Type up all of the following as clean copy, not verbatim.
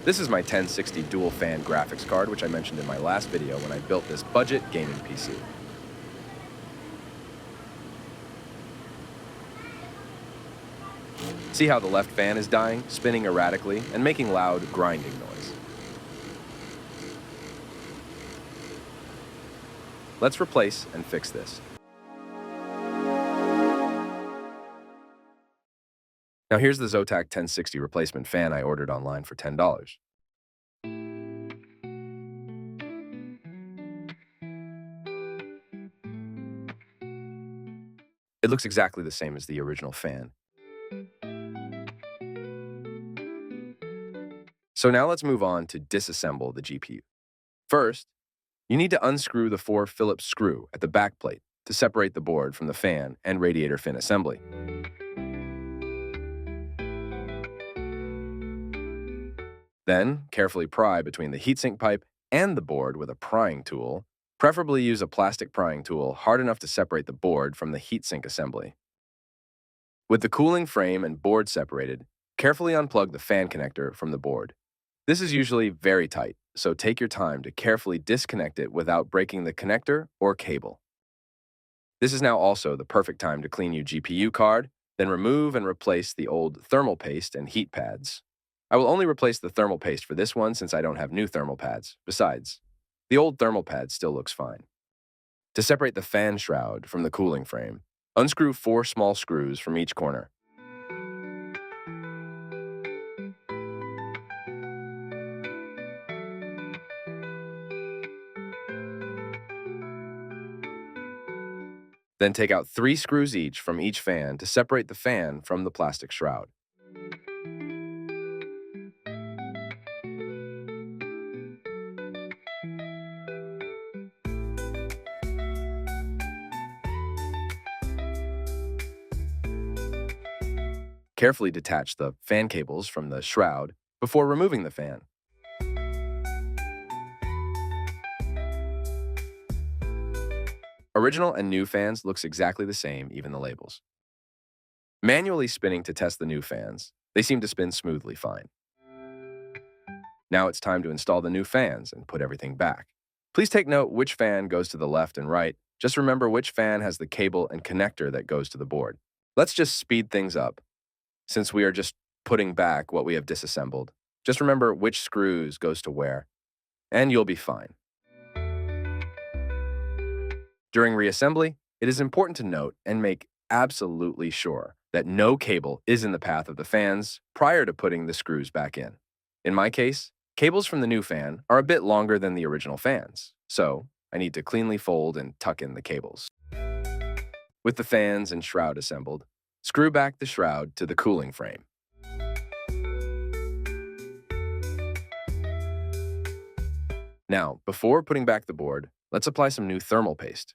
This is my 1060 dual fan graphics card, which I mentioned in my last video when I built this budget gaming PC. See how the left fan is dying, spinning erratically, and making loud grinding noise. Let's replace and fix this. Now here's the Zotac 1060 replacement fan I ordered online for $10. It looks exactly the same as the original fan. So now let's move on to disassemble the GPU. First, you need to unscrew the 4 Phillips screw at the back plate to separate the board from the fan and radiator fin assembly. Then, carefully pry between the heatsink pipe and the board with a prying tool. Preferably use a plastic prying tool hard enough to separate the board from the heatsink assembly. With the cooling frame and board separated, carefully unplug the fan connector from the board. This is usually very tight, so take your time to carefully disconnect it without breaking the connector or cable. This is now also the perfect time to clean your GPU card, then remove and replace the old thermal paste and heat pads. I will only replace the thermal paste for this one since I don't have new thermal pads. Besides, the old thermal pad still looks fine. To separate the fan shroud from the cooling frame, unscrew 4 small screws from each corner. Then take out 3 screws each from each fan to separate the fan from the plastic shroud. Carefully detach the fan cables from the shroud before removing the fan. Original and new fans looks exactly the same, even the labels. Manually spinning to test the new fans, they seem to spin smoothly fine. Now it's time to install the new fans and put everything back. Please take note which fan goes to the left and right. Just remember which fan has the cable and connector that goes to the board. Let's just speed things up. Since we are just putting back what we have disassembled, just remember which screws goes to where, and you'll be fine. During reassembly, it is important to note and make absolutely sure that no cable is in the path of the fans prior to putting the screws back in. In my case, cables from the new fan are a bit longer than the original fans, so I need to cleanly fold and tuck in the cables. With the fans and shroud assembled, screw back the shroud to the cooling frame. Now, before putting back the board, let's apply some new thermal paste.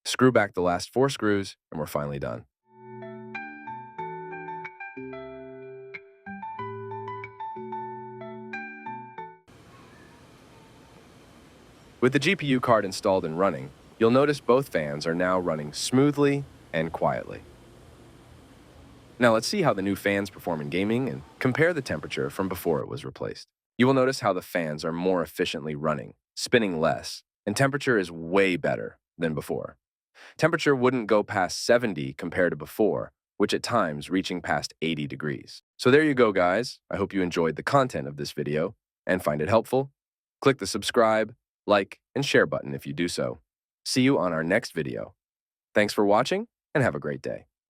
Screw back the last 4 screws, and we're finally done. With the GPU card installed and running, you'll notice both fans are now running smoothly and quietly. Now let's see how the new fans perform in gaming and compare the temperature from before it was replaced. You will notice how the fans are more efficiently running, spinning less, and temperature is way better than before. Temperature wouldn't go past 70 compared to before, which at times reaching past 80 degrees. So there you go, guys. I hope you enjoyed the content of this video and find it helpful. Click the subscribe, like, and share button if you do so. See you on our next video. Thanks for watching and have a great day.